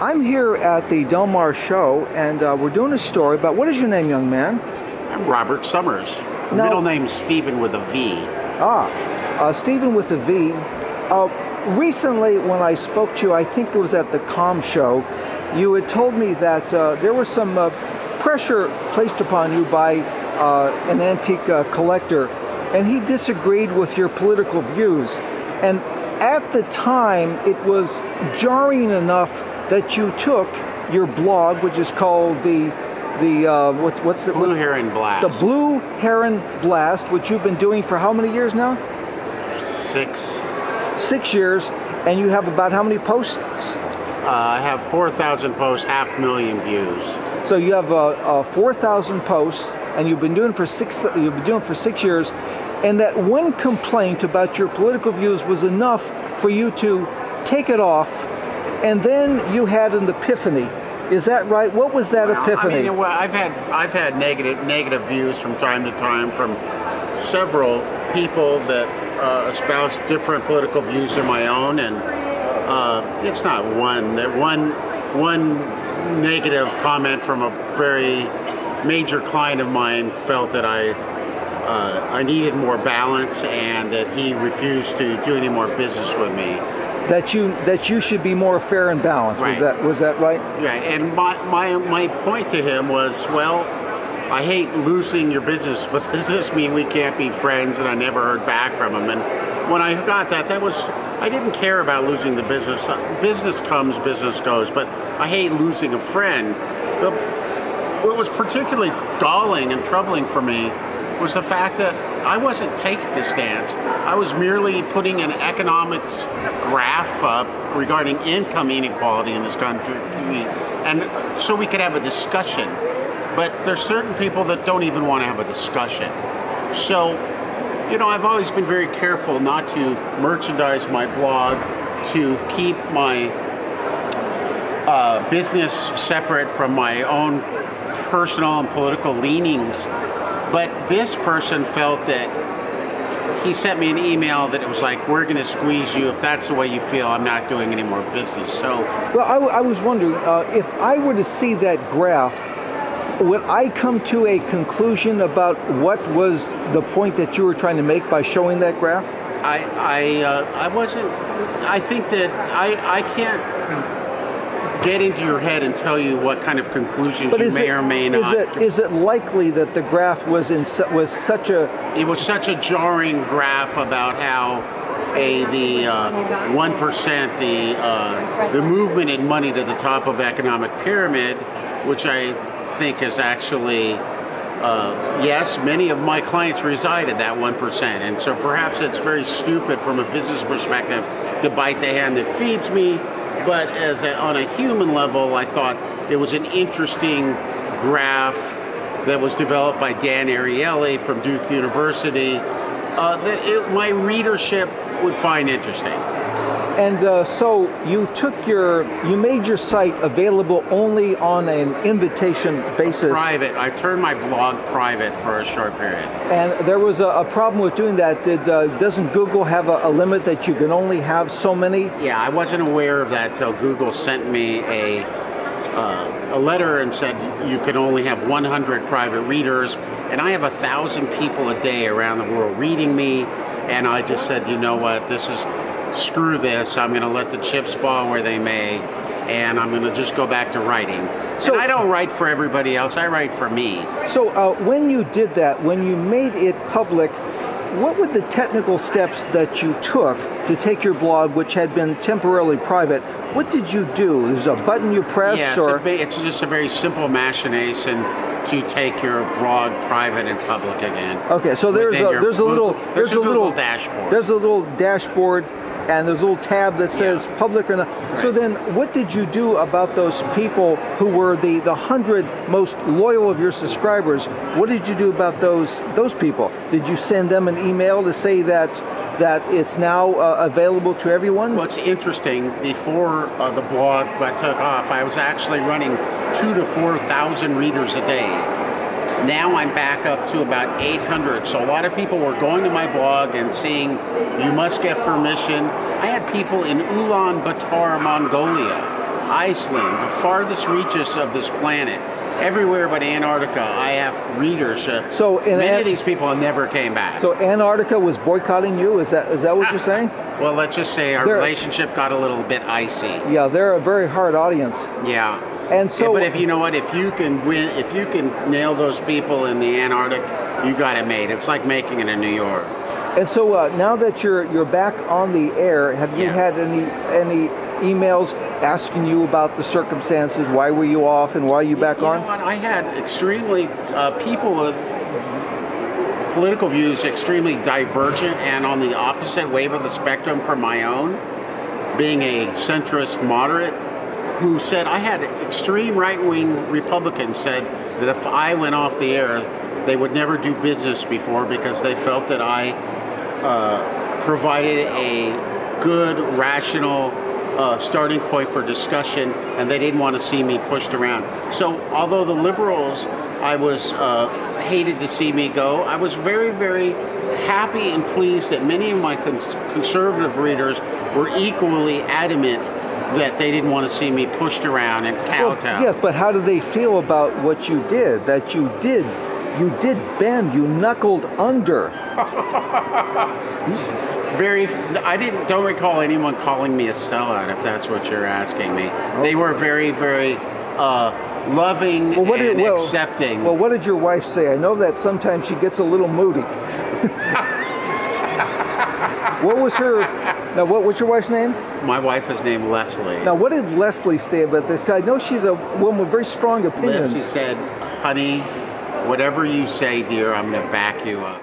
I'm here at the Del Mar show, and we're doing a story about, what is your name, young man? I'm Robert Summers. Middle name's Stephen with a V. Stephen with a V. Recently, when I spoke to you, I think it was at the Com show, you had told me that there was some pressure placed upon you by an antique collector, and he disagreed with your political views. And at the time, it was jarring enough that you took your blog, which is called what's the Blue Heron Blast. The Blue Heron Blast, which you've been doing for how many years now? 6. 6 years, and you have about how many posts? I have 4,000 posts, 500,000 views. So you have 4,000 posts, and you've been doing for 6 years. And that one complaint about your political views was enough for you to take it off. And then you had an epiphany. Is that right? What was that epiphany? I mean, well, I've had negative views from time to time from several people that espouse different political views than my own, and it's not one negative comment from a very major client of mine felt that I needed more balance, and that he refused to do any more business with me. That you should be more fair and balanced. Right. Was that right? Yeah. And my point to him was, well, I hate losing your business, but does this mean we can't be friends? And I never heard back from him. And when I got that I didn't care about losing the business. Business comes, business goes. But I hate losing a friend. What was particularly galling and troubling for me was the fact that I wasn't taking a stance. I was merely putting an economics graph up regarding income inequality in this country, and so we could have a discussion. But there's certain people that don't even want to have a discussion. So, I've always been very careful not to merchandise my blog, to keep my business separate from my own personal and political leanings. But this person felt that he sent me an email that it was like, we're going to squeeze you. If that's the way you feel, I'm not doing any more business. So, well, I was wondering, if I were to see that graph, would I come to a conclusion about what was the point that you were trying to make by showing that graph? I wasn't. I think that I can't get into your head and tell you what kind of conclusions you may or may not. Is it likely that the graph was such a... It was such a jarring graph about how the 1%, the movement in money to the top of economic pyramid, which I think is actually, yes, many of my clients reside at that 1%. And so perhaps it's very stupid from a business perspective to bite the hand that feeds me. But on a human level, I thought it was an interesting graph that was developed by Dan Ariely from Duke University that my readership would find interesting. And so you made your site available only on an invitation basis. Private. I turned my blog private for a short period. And there was a problem with doing that. Doesn't Google have a limit that you can only have so many? Yeah, I wasn't aware of that till Google sent me a letter and said you can only have 100 private readers. And I have 1,000 people a day around the world reading me. And I just said, you know what, screw this, I'm going to let the chips fall where they may, and I'm going to just go back to writing. So, and I don't write for everybody else, I write for me. So when you did that, when you made it public, what were the technical steps that you took to take your blog, which had been temporarily private? What did you do? There's a button you pressed? Yeah, it's just a very simple machination to take your blog private and public again. Okay, so there's a little dashboard. There's a little dashboard, and there's a little tab that says public or not. Right. So then what did you do about those people who were the 100 most loyal of your subscribers? What did you do about those people? Did you send them an email to say that it's now available to everyone? Well, it's interesting. Before the blog took off, I was actually running 2,000 to 4,000 readers a day. Now I'm back up to about 800. So a lot of people were going to my blog and seeing, you must get permission. I had people in Ulaanbaatar, Mongolia, Iceland, the farthest reaches of this planet, everywhere but Antarctica, I have readers. So many of these people never came back. So Antarctica was boycotting you? Is that what you're saying? Well, let's just say our relationship got a little bit icy. Yeah, they're a very hard audience. Yeah. And so, but if you know what, if you can nail those people in the Antarctic, you got it made. It's like making it in New York. And so now that you're back on the air, have you had any emails asking you about the circumstances? Why were you off, and why are you back on? You know what? I had extremely people with political views extremely divergent and on the opposite wave of the spectrum from my own, being a centrist moderate, who said I had extreme right-wing Republicans said that if I went off the air, they would never do business before because they felt that I provided a good, rational starting point for discussion, and they didn't want to see me pushed around. So although the liberals, I was hated to see me go, I was very, very happy and pleased that many of my conservative readers were equally adamant that they didn't want to see me pushed around and kowtow. Yes, but how do they feel about what you did? That you did bend, you knuckled under. Don't recall anyone calling me a sellout, if that's what you're asking me. They were very, very loving and accepting. Well, what did your wife say? I know that sometimes she gets a little moody. What's your wife's name? My wife is named Leslie. Now, what did Leslie say about this? I know she's a woman with very strong opinions. Leslie said, honey, whatever you say, dear, I'm going to back you up.